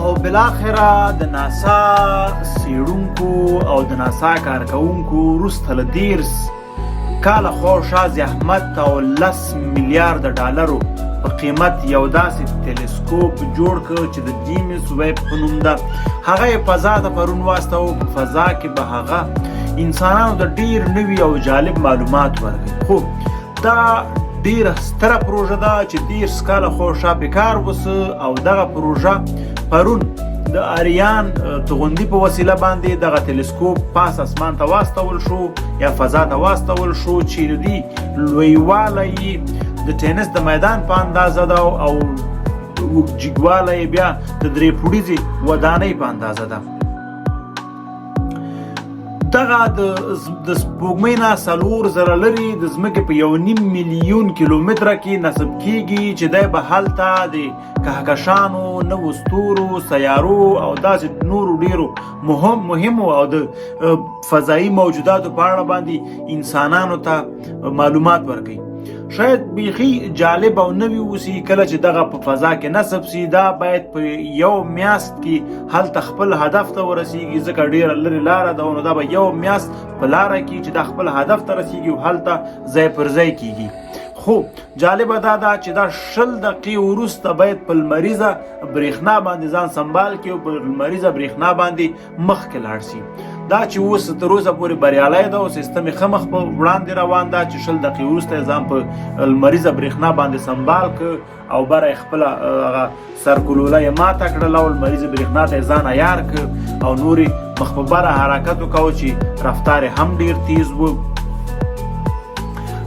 او بالاخره د ناسا څیړونکو او د ناسا کارکوونکو وروسته له 10 کاله خواوشا زحمت او 10 میلیارده ډالرو په قیمت یو داسې تلسکوپ جوړ کړ چې د جیمز ویب په نوم ده. هغه یې فضا ته پرون واستاوه. په فضا کې به هغه انسانانو ته ډېر نوي او جالب معلومات ورکوي. خو دا ډیره ستره پروژه ده چې 10 کاله خواوشا په کار وسه او دغه پروژه پرون د اریان توغندي په وسیله باندې دغه تلسکوپ پاس اسمان ته واستول شو یا فضا ته واستول شو چې دوی لویوالی د ټینس د میدان په اندازه ده او جګوالی بیا د 3 پوړیزې ودانۍ په اندازه ده. دغه د سپوږمۍ نه 4000 لرې د ځمکې په 1.5 میلیون کیلومتره کې نصب کیږي چې دی به هلته د کهکشانو، نوو ستورو، سیارو او داسې نورو ډیرو مهمو او د فضایي موجوداتو په اړه باندې انسانانو ته معلومات ورکوي. شاید بیخي جالب او نوی اوسي کله چې دغه په فضا کې نصب سي. دا باید په یو میاشت کې هلته خپل هدف ته ورسیږي ځکه ډیره لرې لاره ده. نو دا به یو میاشت په لاره کې چې دا خپل هدف ته رسیږي او هلته ځای پر ځای کیږي. خو جالبه دا ده چې دا 20 دقیقې وروسته باید په لمریزه برېښنا باندې ځان سنبال کړي او په لمریزه برېښنا باندې مخکې لاړ شي. دا چې اوس تر اوسه پورې بریالی ده او سیستم یې ښه مخ په وړاندې روان ده چې 20 دقیقې وروسته یې ځان په لمریزه برېښنا باندې سنبال کړ او بره یې خپله سرکلوله یې ماته کړله او لمریزې برېښنا ته یې ځان عیار کړ او نور یې مخ په بره حرکت وکړو چې رفتار یې هم ډېر تیز و.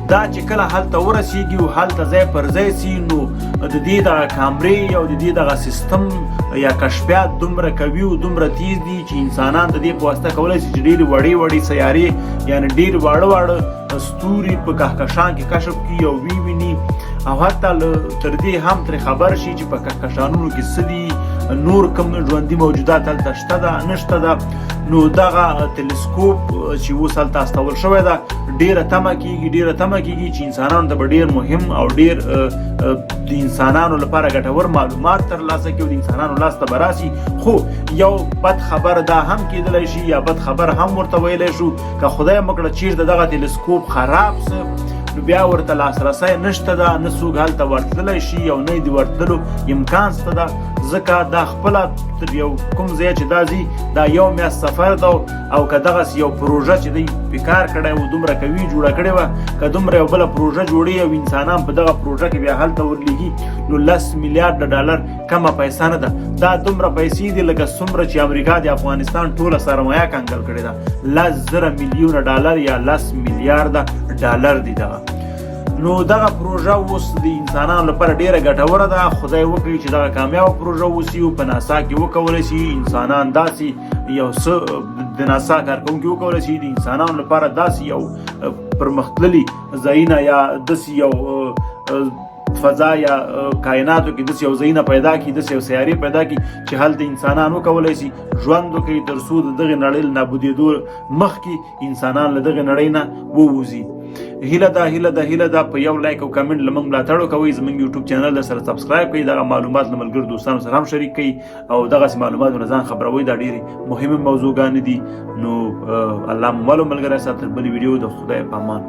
دا چې کله هلته ورسیږي او هلته ځای پر ځای سي نو د دې دغه کامرې او د دې دغه سیستم یا کشفیات دومره قوي او دومره تیز دي چې انسانان د دې په واسطه کولی شي چې ډېرې وړې سیارې یعنې ډېر واړه ستوري په کهکشان کې کشف کړي او ویني او حتی تر دې هم ترې خبر شي چې په کهکشانونو کې څه دي، نور کوم ژوندي موجودات هلته شته ده نشته ده. نو دغه تلسکوپ چې اوس هلته استول شوی ده ډېره تمه کېږي چې انسانانو ته به ډېر مهم او ډېر د انسانانو لپاره ګټور معلومات ترلاسه کړي او د انسانانو لاس ته به راسي. خو یو بد خبر دا هم کېدلی شي یا بد خبر هم ورته ویلی شو که خدای مکړه چېرته دغه تلسکوپ خراب څه نو بیا ورته لاسرسی نشته ده، نه څوک هلته ورتللی شي او نه د ورتللو امکان شته ده ځکه دا خپله تر یو کوم ځای چې دا ځي دا یو میاشت سفر ده او که دغسې یو پروژه چې دی پې کار کړی و دومره قوي جوړه کړې وه که دومره یو بله پروژه جوړوي او انسانان په دغه پروژه کې بیا هلته ورلیږي نو 10 میلیارده ډالر کمه پیسه نه ده. دا دومره پیسې دي لکه څومره چې امریکا د افغانستان ټوله سرمایه کنګل کړې ده. 10,000 میلیونه ډالر یا 10 میلیارده ډالر دي دغه. نو دغه پروژه اوس د انسانانو لپاره ډیره ګټوره ده. خدای وکړي چې دغه کامیابه پروژه وسي او په ناسا کې وکولی شي انسانان داسې یو څه د ناسا کارکوونکي وکولی شي د انسانانو لپاره داسې یو پرمختللي ځایونه یا داسې یو فضا یا کائناتو کې داسې یو ځایونه پیدا کړي، داسې یو سیارې پیدا کړي چې هلته انسانان وکولی شي ژوند وکړي تر څو د دغې نړۍ له نابودېدو مخکې انسانان له دغې نړۍ نه ووځي. هیله ده په یو لایک او کمنټ له موږ ملاتړ وکوئ. زموږ یوټیوب چینل سره سبسکرایب کړئ، دغه معلومات له ملګرو دوستانو سره هم شریک کړئ او دغسې معلوماتونه ځان خبروئ. دا ډېرې مهمې موضوعګانې دي. نو الله مو ملګری ساتي. تر بلې ویډیو د خدای په امان.